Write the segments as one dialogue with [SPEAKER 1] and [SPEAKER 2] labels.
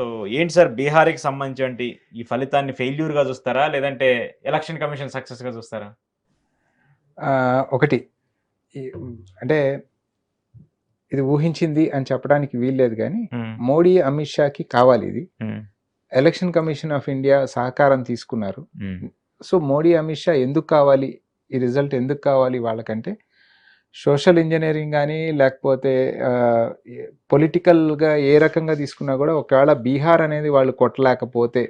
[SPEAKER 1] So ఏంటి sir బీహార్‌కి సంబంధించి ఈ ఫలితాన్ని ఫెయిల్యూర్‌గా చూస్తారా? లేదంటే ఎలక్షన్ కమిషన్ సక్సెస్‌గా చూస్తారా?
[SPEAKER 2] ఒకటి అంటే ఇది ఊహించింది అని చెప్పడానికి వీల్లేదు కానీ మోడీ అమిత్ షాకి కావాలి ఇది. ఎలక్షన్ కమిషన్ ఆఫ్ ఇండియా సహకారం తీసుకున్నారు. సో మోడీ అమిత్ షా ఎందుకు కావాలి, ఈ రిజల్ట్ ఎందుకు కావాలి వాళ్ళకంటే సోషల్ ఇంజనీరింగ్ కానీ లేకపోతే పొలిటికల్గా ఏ రకంగా తీసుకున్నా కూడా ఒకవేళ బీహార్ అనేది వాళ్ళు కొట్టలేకపోతే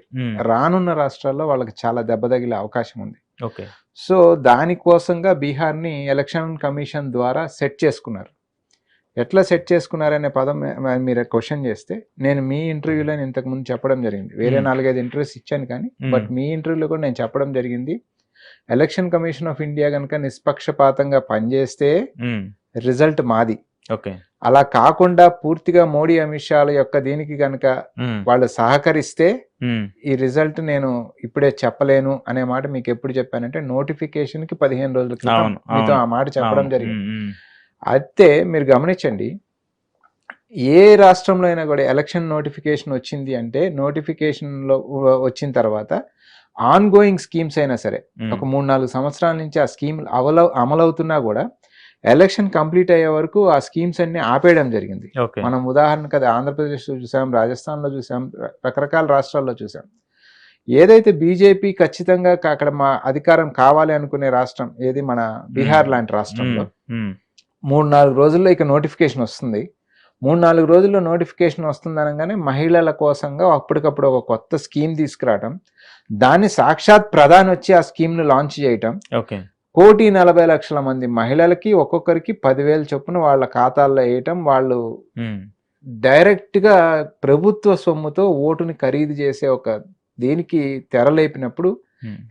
[SPEAKER 2] రానున్న రాష్ట్రాల్లో వాళ్ళకి చాలా దెబ్బ తగిలే అవకాశం ఉంది.
[SPEAKER 1] ఓకే.
[SPEAKER 2] సో దానికోసంగా బీహార్ని ఎలక్షన్ కమిషన్ ద్వారా సెట్ చేసుకున్నారు. ఎట్లా సెట్ చేసుకున్నారనే పదం మీరు క్వశ్చన్ చేస్తే నేను మీ ఇంటర్వ్యూలో ఇంతకుముందు చెప్పడం జరిగింది. వేరే 4-5 ఇంటర్వ్యూస్ ఇచ్చాను కానీ బట్ మీ ఇంటర్వ్యూలో కూడా నేను చెప్పడం జరిగింది. ఎలక్షన్ కమిషన్ ఆఫ్ ఇండియా కనుక నిష్పక్షపాతంగా పనిచేస్తే రిజల్ట్ మాది.
[SPEAKER 1] ఓకే.
[SPEAKER 2] అలా కాకుండా పూర్తిగా మోడీ అమిత్ షాల యొక్క దీనికి కనుక వాళ్ళు సహకరిస్తే ఈ రిజల్ట్ నేను ఇప్పుడే చెప్పలేను అనే మాట మీకు ఎప్పుడు చెప్పానంటే నోటిఫికేషన్ కి 15 రోజుల క్రితం మీతో ఆ మాట చెప్పడం జరిగింది. అయితే మీరు గమనించండి, ఏ రాష్ట్రంలో అయినా కూడా ఎలక్షన్ నోటిఫికేషన్ వచ్చింది అంటే నోటిఫికేషన్లో వచ్చిన తర్వాత ఆన్ గోయింగ్ స్కీమ్స్ అయినా సరే ఒక 3-4 సంవత్సరాల నుంచి ఆ స్కీమ్ అమలవుతున్నా కూడా ఎలక్షన్ కంప్లీట్ అయ్యే వరకు ఆ స్కీమ్స్ అన్ని ఆపేయడం జరిగింది. మనం ఉదాహరణకు అది ఆంధ్రప్రదేశ్లో చూసాం, రాజస్థాన్లో చూసాం, రకరకాల రాష్ట్రాల్లో చూసాం. ఏదైతే బీజేపీ ఖచ్చితంగా అక్కడ మా అధికారం కావాలి అనుకునే రాష్ట్రం ఏది, మన బీహార్ లాంటి రాష్ట్రంలో 3-4 రోజుల్లో ఇక నోటిఫికేషన్ వస్తుంది. 3-4 రోజుల్లో నోటిఫికేషన్ వస్తుంది అనగానే మహిళల కోసంగా అప్పటికప్పుడు ఒక కొత్త స్కీమ్ తీసుకురావటం, దాన్ని సాక్షాత్ ప్రధాని వచ్చి ఆ స్కీమ్ను లాంచ్ చేయటం, 1,40,00,000 మంది మహిళలకి ఒక్కొక్కరికి 10,000 చొప్పున వాళ్ళ ఖాతాల్లో వేయటం, వాళ్ళు డైరెక్ట్గా ప్రభుత్వ సొమ్ముతో ఓటుని ఖరీదు చేసే ఒక దీనికి తెరలేపినప్పుడు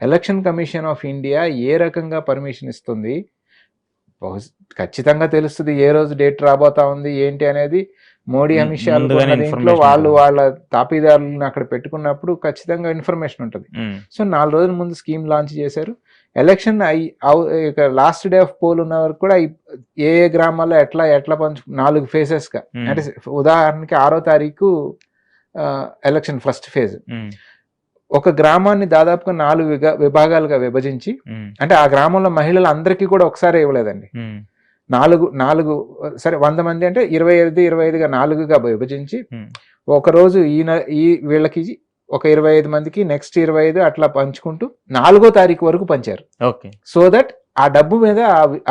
[SPEAKER 2] ఎలక్షన్ కమిషన్ ఆఫ్ ఇండియా ఏ రకంగా పర్మిషన్ ఇస్తుంది, ఖచ్చితంగా తెలుస్తుంది ఏ రోజు డేట్ రాబోతా ఉంది ఏంటి అనేది. మోడీ అమిత్ షా దీంట్లో వాళ్ళ తాపీదారులను అక్కడ పెట్టుకున్నప్పుడు ఖచ్చితంగా ఇన్ఫర్మేషన్ ఉంటుంది. సో 4 రోజుల ముందు స్కీమ్ లాంచ్ చేశారు. Election last day of poll ఉన్న వరకు కూడా ఏ గ్రామాల్లో ఎట్లా 4 ఫేజెస్ గా, అంటే ఉదాహరణకి 6వ తారీఖు ఎలక్షన్ ఫస్ట్ ఫేజ్. ఒక గ్రామాన్ని దాదాపుగా 4 విభాగాలుగా విభజించి, అంటే ఆ గ్రామంలో మహిళలు అందరికీ కూడా ఒకసారి ఇవ్వలేదండి. 4 సరే 100 మంది అంటే 25గా 4గా విభజించి ఒక రోజు ఈ వీళ్ళకి ఒక 25 మందికి, నెక్స్ట్ 25 అట్లా పంచుకుంటూ 4వ తారీఖు వరకు పంచారు. సో దట్ ఆ డబ్బు మీద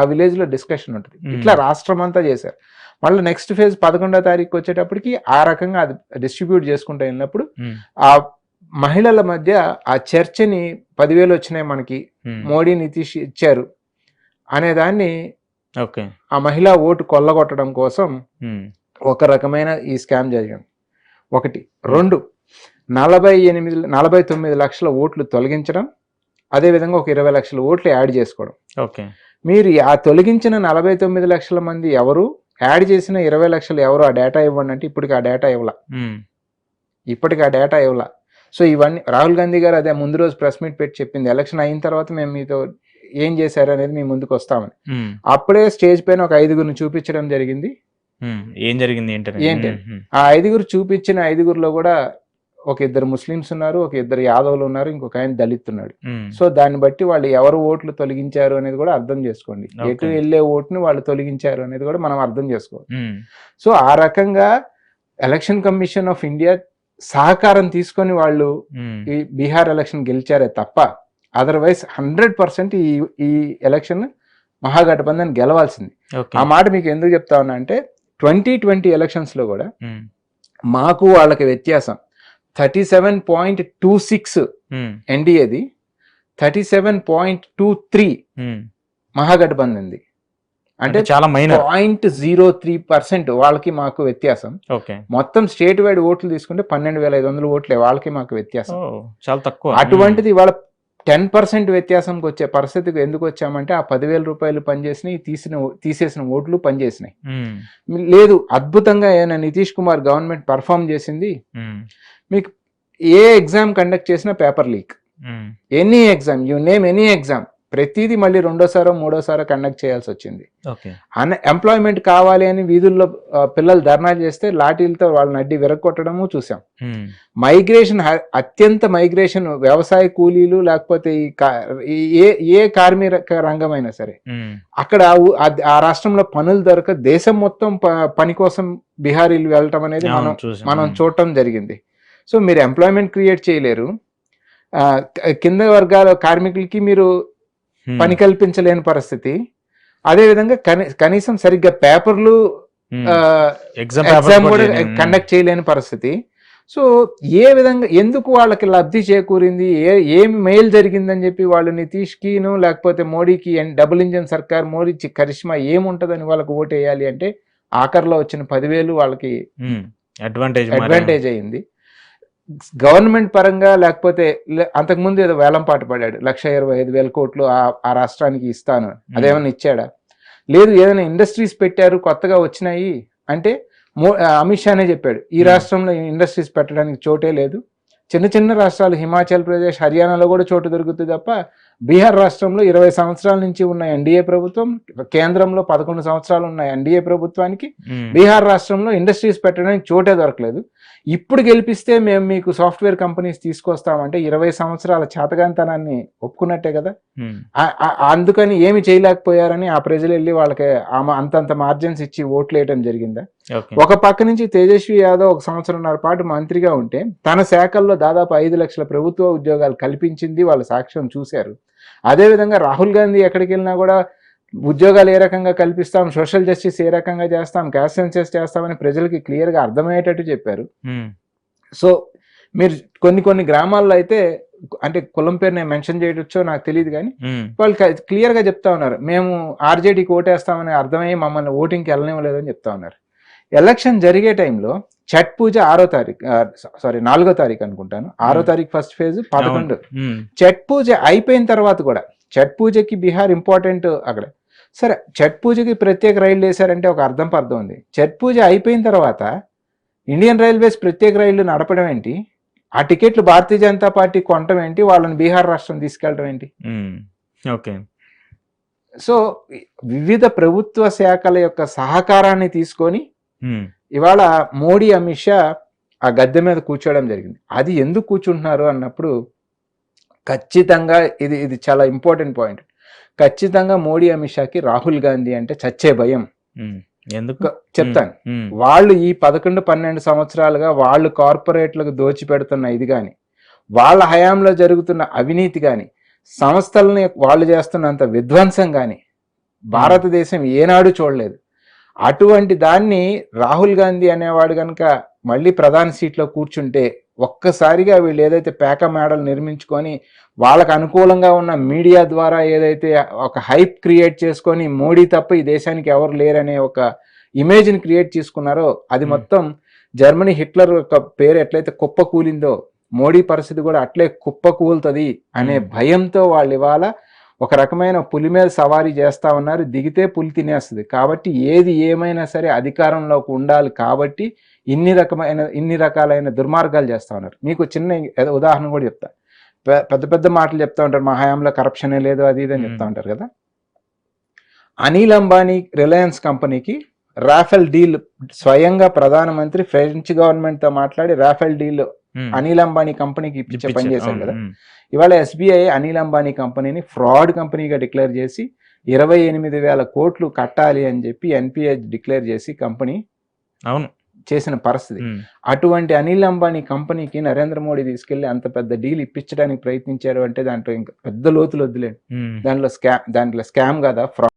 [SPEAKER 2] ఆ విలేజ్ లో డిస్కషన్ ఉంటుంది. ఇట్లా రాష్ట్రం అంతా చేశారు. మళ్ళీ నెక్స్ట్ ఫేజ్ 11వ తారీఖు వచ్చేటప్పటికి ఆ రకంగా అది డిస్ట్రిబ్యూట్ చేసుకుంటూ వెళ్ళినప్పుడు ఆ మహిళల మధ్య ఆ చర్చని 10,000 వచ్చినాయి మనకి, మోడీ నితీష్ ఇచ్చారు అనేదాన్ని ఆ మహిళా ఓటు కొల్లగొట్టడం కోసం ఒక రకమైన ఈ స్కామ్ జరిగింది. 1. 2, 49 లక్షల ఓట్లు తొలగించడం, అదేవిధంగా ఒక 20 లక్షల ఓట్లు యాడ్ చేసుకోవడం. మీరు ఆ తొలగించిన 49 లక్షల మంది ఎవరు, యాడ్ చేసిన 20 లక్షలు ఎవరు, ఆ డేటా ఇవ్వండి అంటే ఇప్పటికి ఆ డేటా ఇవ్వాల. సో ఇవన్నీ రాహుల్ గాంధీ గారు అదే ముందు రోజు ప్రెస్ మీట్ పెట్టి చెప్పింది, ఎలక్షన్ అయిన తర్వాత మేము మీతో ఏం చేశారు అనేది మీ ముందుకు వస్తామని. అప్పుడే స్టేజ్ పైన ఒక 5గురిని చూపించడం జరిగింది.
[SPEAKER 1] ఏం జరిగింది ఏంటి
[SPEAKER 2] ఆ 5గురు చూపించిన 5గురిలో కూడా ఒక 2 ముస్లిమ్స్ ఉన్నారు, ఒక 2 యాదవులు ఉన్నారు, ఇంకొక ఆయన దళిత్ ఉన్నాడు. సో దాన్ని బట్టి వాళ్ళు ఎవరు ఓట్లు తొలగించారు అనేది కూడా అర్థం చేసుకోండి. ఎటు వెళ్ళే ఓటుని వాళ్ళు తొలగించారు అనేది కూడా మనం అర్థం చేసుకోవాలి. సో ఆ రకంగా ఎలక్షన్ కమిషన్ ఆఫ్ ఇండియా సహకారం తీసుకొని వాళ్ళు ఈ బీహార్ ఎలక్షన్ గెలిచారే తప్ప అదర్వైజ్ 100% ఈ ఎలక్షన్ మహాగఠబంధన్ గెలవాల్సింది. ఆ మాట మీకు ఎందుకు చెప్తా ఉన్నా అంటే 2020 ఎలక్షన్స్ లో కూడా మాకు వాళ్ళకి వ్యత్యాసం 37.26 ఎన్డీఏది, 37.23 మహాగఠబంధన్ది. అంటే
[SPEAKER 1] చాలా మైనర్,
[SPEAKER 2] 0.03% వాళ్ళకి మాకు వ్యత్యాసం. మొత్తం స్టేట్ వైడ్ ఓట్లు తీసుకుంటే 12,500 ఓట్లే వాళ్ళకి మాకు వ్యత్యాసం,
[SPEAKER 1] చాలా తక్కువ.
[SPEAKER 2] అటువంటిది వాళ్ళ 10% వ్యత్యాసంకి వచ్చే పరిస్థితికి ఎందుకు వచ్చామంటే ఆ 10,000 రూపాయలు పనిచేసినాయి, తీసేసిన ఓట్లు పనిచేసినాయి. లేదు అద్భుతంగా ఏమైనా నితీష్ కుమార్ గవర్నమెంట్ పర్ఫామ్ చేసింది. మీకు ఏ ఎగ్జామ్ కండక్ట్ చేసినా paper leak, any exam, you name any exam, ప్రతిదీ మళ్ళీ రెండోసారో మూడోసారో కండక్ట్ చేయాల్సి వచ్చింది.
[SPEAKER 1] ఓకే.
[SPEAKER 2] ఎంప్లాయ్మెంట్ కావాలి అని వీధుల్లో పిల్లలు ధర్నా చేస్తే లాఠీలతో వాళ్ళని అడ్డి విరగొట్టడము చూసాం. మైగ్రేషన్, అత్యంత మైగ్రేషన్, వ్యవసాయ కూలీలు లేకపోతే ఏ కార్మిక రంగమైనా సరే అక్కడ ఆ రాష్ట్రంలో పనులు దొరక దేశం మొత్తం పని కోసం బీహారీలు వెళ్ళటం అనేది మనం చూడటం జరిగింది. సో మీరు ఎంప్లాయ్మెంట్ క్రియేట్ చేయలేరు, కింద వర్గాల కార్మికులకి మీరు పని కల్పించలేని పరిస్థితి. అదే విధంగా కనీసం సరిగ్గా పేపర్లు ఎగ్జామ్ కూడా కండక్ట్ చేయలేని పరిస్థితి. సో ఏ విధంగా ఎందుకు వాళ్ళకి లబ్ధి చేకూరింది, ఏమి మేలు జరిగిందని చెప్పి వాళ్ళు నితీష్కిను లేకపోతే మోడీకి డబుల్ ఇంజన్ సర్కార్ మోడీ కరిష్మా ఏముంటదని వాళ్ళకి ఓటు వేయాలి అంటే ఆఖరిలో వచ్చిన 10,000 వాళ్ళకి అడ్వాంటేజ్ అయింది. గవర్నమెంట్ పరంగా లేకపోతే అంతకుముందు ఏదో వేలం పాటు పడాడు 1,25,000 కోట్లు ఆ రాష్ట్రానికి ఇస్తాను, అదేమన్నా ఇచ్చాడా? లేదు. ఏదైనా ఇండస్ట్రీస్ పెట్టారు కొత్తగా వచ్చినాయి అంటే అమిత్ షానే చెప్పాడు ఈ రాష్ట్రంలో ఇండస్ట్రీస్ పెట్టడానికి చోటే లేదు, చిన్న చిన్న రాష్ట్రాలు హిమాచల్ ప్రదేశ్ హర్యానాలో కూడా చోటు దొరుకుతుంది తప్ప బీహార్ రాష్ట్రంలో 20 సంవత్సరాల నుంచి ఉన్న ఎన్డీఏ ప్రభుత్వం, కేంద్రంలో 11 సంవత్సరాలు ఉన్న ఎన్డీఏ ప్రభుత్వానికి బీహార్ రాష్ట్రంలో ఇండస్ట్రీస్ పెట్టడానికి చోటే దొరకలేదు. ఇప్పుడు గెలిపిస్తే మేము మీకు సాఫ్ట్వేర్ కంపెనీస్ తీసుకొస్తామంటే 20 సంవత్సరాల చేతగాంతనాన్ని ఒప్పుకున్నట్టే కదా. అందుకని ఏమి చేయలేకపోయారని ఆ ప్రజలు వెళ్ళి వాళ్ళకి అంతంత మార్జిన్స్ ఇచ్చి ఓట్లు వేయడం జరిగిందా? ఒక పక్క నుంచి తేజస్వి యాదవ్ 1 సంవత్సరంన్నర పాటు మంత్రిగా ఉంటే తన శాఖల్లో దాదాపు 5 లక్షల ప్రభుత్వ ఉద్యోగాలు కల్పించింది, వాళ్ళు సాక్ష్యం చూశారు. అదేవిధంగా రాహుల్ గాంధీ ఎక్కడికి వెళ్ళినా కూడా ఉద్యోగాలు ఏ రకంగా కల్పిస్తాం, సోషల్ జస్టిస్ ఏ రకంగా చేస్తాం, క్యాస్ట్ సెన్సస్ చేస్తామని ప్రజలకి క్లియర్గా అర్థమయ్యేటట్టు చెప్పారు. సో మీరు కొన్ని గ్రామాల్లో అయితే, అంటే కులం పేరు నేను మెన్షన్ చేయొచ్చో నాకు తెలియదు కానీ వాళ్ళు క్లియర్గా చెప్తా ఉన్నారు, మేము ఆర్జేడీకి ఓటేస్తామని అర్థమయ్యి మమ్మల్ని ఓటింగ్కి వెళ్ళనివ్వలేదని చెప్తా ఉన్నారు. ఎలక్షన్ జరిగే టైంలో ఛట్ పూజ 4వ తారీఖు అనుకుంటాను, 6వ తారీఖు ఫస్ట్ ఫేజ్ 11. ఛట్ పూజ అయిపోయిన తర్వాత కూడా, ఛట్ పూజకి బీహార్ ఇంపార్టెంట్ అక్కడ, సరే ఛట్ పూజకి ప్రత్యేక రైళ్లు వేశారంటే ఒక అర్థం ఉంది. ఛట్ పూజ అయిపోయిన తర్వాత ఇండియన్ రైల్వేస్ ప్రత్యేక రైళ్లు నడపడం ఏంటి, ఆ టికెట్లు భారతీయ జనతా పార్టీ కొనటం ఏంటి, వాళ్ళని బీహార్ రాష్ట్రం తీసుకెళ్ళడం ఏంటి?
[SPEAKER 1] ఓకే.
[SPEAKER 2] సో వివిధ ప్రభుత్వ శాఖల యొక్క సహకారాన్ని తీసుకొని ఇవాళ మోడీ అమిత్ షా ఆ గద్దె మీద కూర్చోవడం జరిగింది. అది ఎందుకు కూర్చుంటున్నారు అన్నప్పుడు ఖచ్చితంగా ఇది చాలా ఇంపార్టెంట్ పాయింట్. ఖచ్చితంగా మోడీ అమిత్ షాకి రాహుల్ గాంధీ అంటే చచ్చే భయం.
[SPEAKER 1] ఎందుకు
[SPEAKER 2] చెప్తాను. వాళ్ళు ఈ 11-12 సంవత్సరాలుగా వాళ్ళు కార్పొరేట్లకు దోచిపెడుతున్న ఇది కానీ, వాళ్ళ హయాంలో జరుగుతున్న అవినీతి కానీ, సంస్థలని వాళ్ళు చేస్తున్నంత విధ్వంసం కానీ భారతదేశం ఏనాడు చూడలేదు. అటువంటి దాన్ని రాహుల్ గాంధీ అనేవాడు కనుక మళ్ళీ ప్రధాన సీట్లో కూర్చుంటే ఒక్కసారిగా వీళ్ళు ఏదైతే పేక మేడలు నిర్మించుకొని వాళ్ళకు అనుకూలంగా ఉన్న మీడియా ద్వారా ఏదైతే ఒక హైప్ క్రియేట్ చేసుకొని మోడీ తప్ప ఈ దేశానికి ఎవరు లేరనే ఒక ఇమేజ్ని క్రియేట్ చేసుకున్నారో అది మొత్తం జర్మనీ హిట్లర్ యొక్క పేరు ఎట్లయితే కుప్ప కూలిందో మోడీ పరిస్థితి కూడా అట్లే కుప్ప కూలుతుంది అనే భయంతో వాళ్ళు ఇవాళ ఒక రకమైన పులి మీద సవారీ చేస్తా ఉన్నారు. దిగితే పులి తినేస్తుంది కాబట్టి ఏది ఏమైనా సరే అధికారంలోకి ఉండాలి కాబట్టి ఇన్ని రకాలైన దుర్మార్గాలు చేస్తా ఉన్నారు. మీకు చిన్న ఉదాహరణ కూడా చెప్తా. పెద్ద పెద్ద మాటలు చెప్తా ఉంటారు, మా హయాంలో కరప్షనే లేదు అది ఇది అని చెప్తా ఉంటారు కదా. అనిల్ అంబానీ రిలయన్స్ కంపెనీకి రాఫెల్ డీల్ స్వయంగా ప్రధానమంత్రి ఫ్రెంచ్ గవర్నమెంట్ తో మాట్లాడి రాఫెల్ డీల్ అనిల్ అంబానీ కంపెనీకి ఇప్పించే పని చేశారు కదా. ఇవాళ ఎస్బీఐ అనిల్ అంబానీ కంపెనీని ఫ్రాడ్ కంపెనీగా డిక్లేర్ చేసి 28,000 కోట్లు కట్టాలి అని చెప్పి ఎన్పిఏ డిక్లేర్ చేసి కంపెనీ చేసిన పరిస్థితి. అటువంటి అనిల్ అంబానీ కంపెనీకి నరేంద్ర మోడీ తీసుకెళ్లి అంత పెద్ద డీల్ ఇప్పించడానికి ప్రయత్నించారు అంటే దాంట్లో ఇంకా పెద్ద లోతులు వద్దులేండి. దాంట్లో స్కామ్ కదా, ఫ్రాడ్.